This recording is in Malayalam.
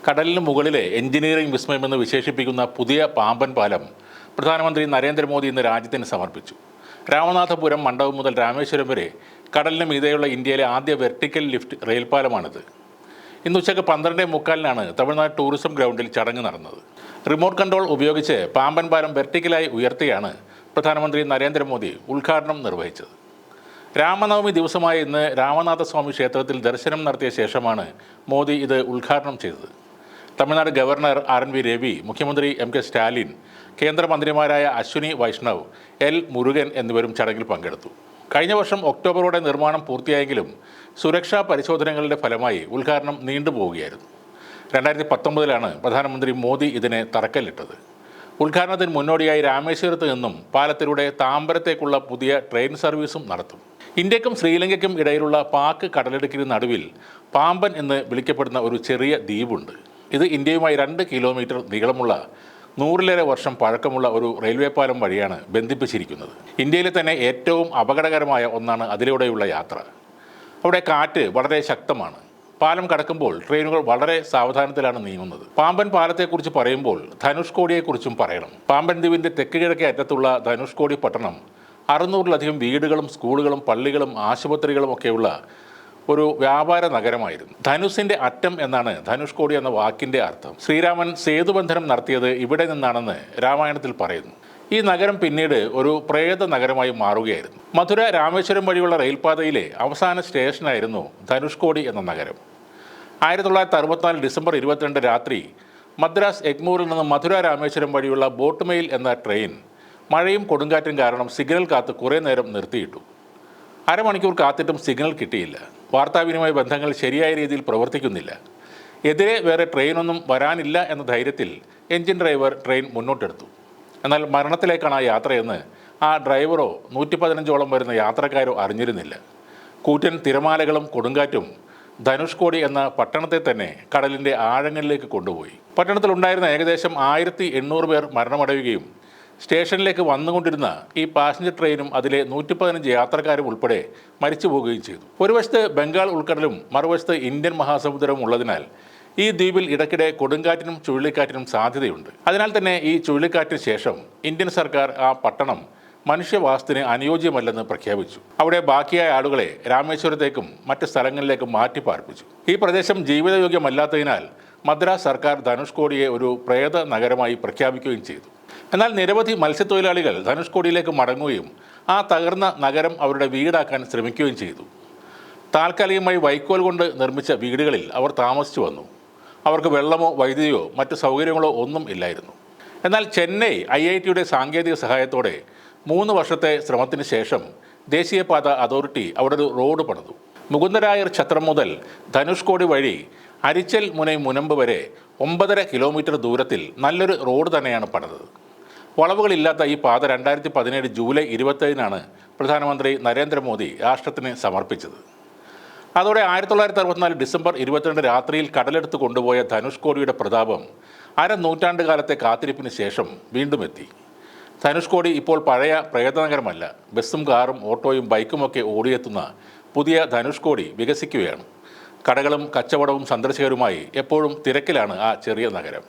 കടലിന് മുകളിലെ എഞ്ചിനീയറിംഗ് വിസ്മയമെന്ന് വിശേഷിപ്പിക്കുന്ന പുതിയ പാമ്പൻ പാലം പ്രധാനമന്ത്രി നരേന്ദ്രമോദി ഇന്ന് രാജ്യത്തിന് സമർപ്പിച്ചു. രാമനാഥപുരം മണ്ഡപം മുതൽ രാമേശ്വരം വരെ കടലിന് മീതെയുള്ള ഇന്ത്യയിലെ ആദ്യ വെർട്ടിക്കൽ ലിഫ്റ്റ് റെയിൽപാലമാണിത്. ഇന്ന് ഉച്ചയ്ക്ക് 12:45 തമിഴ്നാട് ടൂറിസം ഗ്രൗണ്ടിൽ ചടങ്ങ് നടന്നത്. റിമോട്ട് കൺട്രോൾ ഉപയോഗിച്ച് പാമ്പൻ പാലം വെർട്ടിക്കലായി ഉയർത്തിയാണ് പ്രധാനമന്ത്രി നരേന്ദ്രമോദി ഉദ്ഘാടനം നിർവഹിച്ചത്. രാമനവമി ദിവസമായ ഇന്ന് രാമനാഥസ്വാമി ക്ഷേത്രത്തിൽ ദർശനം നടത്തിയ ശേഷമാണ് മോദി ഇത് ഉദ്ഘാടനം ചെയ്തത്. തമിഴ്നാട് ഗവർണർ RNV രവി, മുഖ്യമന്ത്രി MK സ്റ്റാലിൻ, കേന്ദ്രമന്ത്രിമാരായ അശ്വിനി വൈഷ്ണവ്, L മുരുകൻ എന്നിവരും ചടങ്ങിൽ പങ്കെടുത്തു. കഴിഞ്ഞ വർഷം ഒക്ടോബറോടെ നിർമ്മാണം പൂർത്തിയായെങ്കിലും സുരക്ഷാ പരിശോധനകളുടെ ഫലമായി ഉദ്ഘാടനം നീണ്ടുപോവുകയായിരുന്നു. 2019 പ്രധാനമന്ത്രി മോദി ഇതിന് തറക്കല്ലിട്ടത്. ഉദ്ഘാടനത്തിന് മുന്നോടിയായി രാമേശ്വരത്ത് നിന്നും പാലത്തിലൂടെ താമ്പരത്തേക്കുള്ള പുതിയ ട്രെയിൻ സർവീസും നടത്തും. ഇന്ത്യക്കും ശ്രീലങ്കയ്ക്കും ഇടയിലുള്ള പാക് കടലിടുക്കിന് നടുവിൽ പാമ്പൻ എന്ന് വിളിക്കപ്പെടുന്ന ഒരു ചെറിയ ദ്വീപുണ്ട്. ഇത് ഇന്ത്യയുമായി 2 കിലോമീറ്റർ നീളമുള്ള 100-ലേറെ വർഷം പഴക്കമുള്ള ഒരു റെയിൽവേ പാലം വഴിയാണ് ബന്ധിപ്പിച്ചിരിക്കുന്നത്. ഇന്ത്യയിലെ തന്നെ ഏറ്റവും അപകടകരമായ ഒന്നാണ് അതിലൂടെയുള്ള യാത്ര. അവിടെ കാറ്റ് വളരെ ശക്തമാണ്. പാലം കടക്കുമ്പോൾ ട്രെയിനുകൾ വളരെ സാവധാനത്തിലാണ് നീങ്ങുന്നത്. പാമ്പൻ പാലത്തെക്കുറിച്ച് പറയുമ്പോൾ ധനുഷ്കോടിയെക്കുറിച്ചും പറയണം. പാമ്പൻ ദ്വീപിൻ്റെ തെക്ക് കിഴക്കേ അറ്റത്തുള്ള ധനുഷ്കോടി പട്ടണം 600-ലധികം വീടുകളും സ്കൂളുകളും പള്ളികളും ആശുപത്രികളും ഒക്കെയുള്ള ഒരു വ്യാപാര നഗരമായിരുന്നു. ധനുസിൻ്റെ അറ്റം എന്നാണ് ധനുഷ്കോടി എന്ന വാക്കിൻ്റെ അർത്ഥം. ശ്രീരാമൻ സേതുബന്ധനം നടത്തിയത് ഇവിടെ നിന്നാണെന്ന് രാമായണത്തിൽ പറയുന്നു. ഈ നഗരം പിന്നീട് ഒരു പ്രേത നഗരമായി മാറുകയായിരുന്നു. മധുര രാമേശ്വരം വഴിയുള്ള റെയിൽപാതയിലെ അവസാന സ്റ്റേഷനായിരുന്നു ധനുഷ്കോടി എന്ന നഗരം. 1964 ഡിസംബർ 22 രാത്രി മദ്രാസ് എഗ്മൂറിൽ നിന്ന് മധുര രാമേശ്വരം വഴിയുള്ള ബോട്ട് മെയിൽ എന്ന ട്രെയിൻ മഴയും കൊടുങ്കാറ്റും കാരണം സിഗ്നൽ കാത്ത് കുറേ നേരം നിർത്തിയിട്ടു. അരമണിക്കൂർ കാത്തിട്ടും സിഗ്നൽ കിട്ടിയില്ല. വാർത്താവിനിമയ ബന്ധങ്ങൾ ശരിയായ രീതിയിൽ പ്രവർത്തിക്കുന്നില്ല. എതിരെ വേറെ ട്രെയിനൊന്നും വരാനില്ല എന്ന ധൈര്യത്തിൽ എഞ്ചിൻ ഡ്രൈവർ ട്രെയിൻ മുന്നോട്ടെടുത്തു. എന്നാൽ മരണത്തിലേക്കാണ് ആ യാത്രയെന്ന് ആ ഡ്രൈവറോ 115ഓളം വരുന്ന യാത്രക്കാരോ അറിഞ്ഞിരുന്നില്ല. കൂറ്റൻ തിരമാലകളും കൊടുങ്കാറ്റും ധനുഷ്കോടി എന്ന പട്ടണത്തെ തന്നെ കടലിൻ്റെ ആഴങ്ങളിലേക്ക് കൊണ്ടുപോയി. പട്ടണത്തിലുണ്ടായിരുന്ന ഏകദേശം 1800 പേർ മരണമടയുകയും സ്റ്റേഷനിലേക്ക് വന്നുകൊണ്ടിരുന്ന ഈ പാസഞ്ചർ ട്രെയിനും അതിലെ 115 യാത്രക്കാരും ഉൾപ്പെടെ മരിച്ചു പോവുകയും ചെയ്തു. ഒരു വശത്ത് ബംഗാൾ ഉൾക്കടലും മറുവശത്ത് ഇന്ത്യൻ മഹാസമുദ്രവും ഉള്ളതിനാൽ ഈ ദ്വീപിൽ ഇടയ്ക്കിടെ കൊടുങ്കാറ്റിനും ചുഴലിക്കാറ്റിനും സാധ്യതയുണ്ട്. അതിനാൽ തന്നെ ഈ ചുഴലിക്കാറ്റിന് ശേഷം ഇന്ത്യൻ സർക്കാർ ആ പട്ടണം മനുഷ്യവാസത്തിന് അനുയോജ്യമല്ലെന്ന് പ്രഖ്യാപിച്ചു. അവിടെ ബാക്കിയായ ആളുകളെ രാമേശ്വരത്തേക്കും മറ്റ് സ്ഥലങ്ങളിലേക്കും മാറ്റി പാർപ്പിച്ചു. ഈ പ്രദേശം ജീവിതയോഗ്യമല്ലാത്തതിനാൽ മദ്രാസ് സർക്കാർ ധനുഷ്കോടിയെ ഒരു പ്രേത നഗരമായി പ്രഖ്യാപിക്കുകയും ചെയ്തു. എന്നാൽ നിരവധി മത്സ്യത്തൊഴിലാളികൾ ധനുഷ്കോടിയിലേക്ക് മടങ്ങുകയും ആ തകർന്ന നഗരം അവരുടെ വീടാക്കാൻ ശ്രമിക്കുകയും ചെയ്തു. താൽക്കാലികമായി വൈക്കോൽ കൊണ്ട് നിർമ്മിച്ച വീടുകളിൽ അവർ താമസിച്ചു വന്നു. അവർക്ക് വെള്ളമോ വൈദ്യുതിയോ മറ്റ് സൗകര്യങ്ങളോ ഒന്നും ഇല്ലായിരുന്നു. എന്നാൽ ചെന്നൈ IITയുടെ സാങ്കേതിക സഹായത്തോടെ 3 വർഷത്തെ ശ്രമത്തിന് ശേഷം ദേശീയപാത അതോറിറ്റി അവിടെ ഒരു റോഡ് പണിതു. മുകുന്ദരായർ ഛത്രം മുതൽ ധനുഷ്കോടി വഴി അരിച്ചൽ മുനൈ മുനമ്പ് വരെ 9.5 കിലോമീറ്റർ ദൂരത്തിൽ നല്ലൊരു റോഡ് തന്നെയാണ് പണിതത്. വളവുകളില്ലാത്ത ഈ പാത 2017 ജൂലൈ 27 പ്രധാനമന്ത്രി നരേന്ദ്രമോദി രാഷ്ട്രത്തിന് സമർപ്പിച്ചത്. അതോടെ 1964 ഡിസംബർ 22 രാത്രിയിൽ കടലെടുത്ത് കൊണ്ടുപോയ ധനുഷ്കോടിയുടെ പ്രതാപം നൂറ്റാണ്ട് കാലത്തെ കാത്തിരിപ്പിന് ശേഷം വീണ്ടും എത്തി. ധനുഷ്കോടി ഇപ്പോൾ പഴയ പ്രേതനഗരമല്ല. ബസ്സും കാറും ഓട്ടോയും ബൈക്കുമൊക്കെ ഓടിയെത്തുന്ന പുതിയ ധനുഷ്കോടി വികസിക്കുകയാണ്. കടകളും കച്ചവടവും സന്ദർശകരുമായി എപ്പോഴും തിരക്കിലാണ് ആ ചെറിയ നഗരം.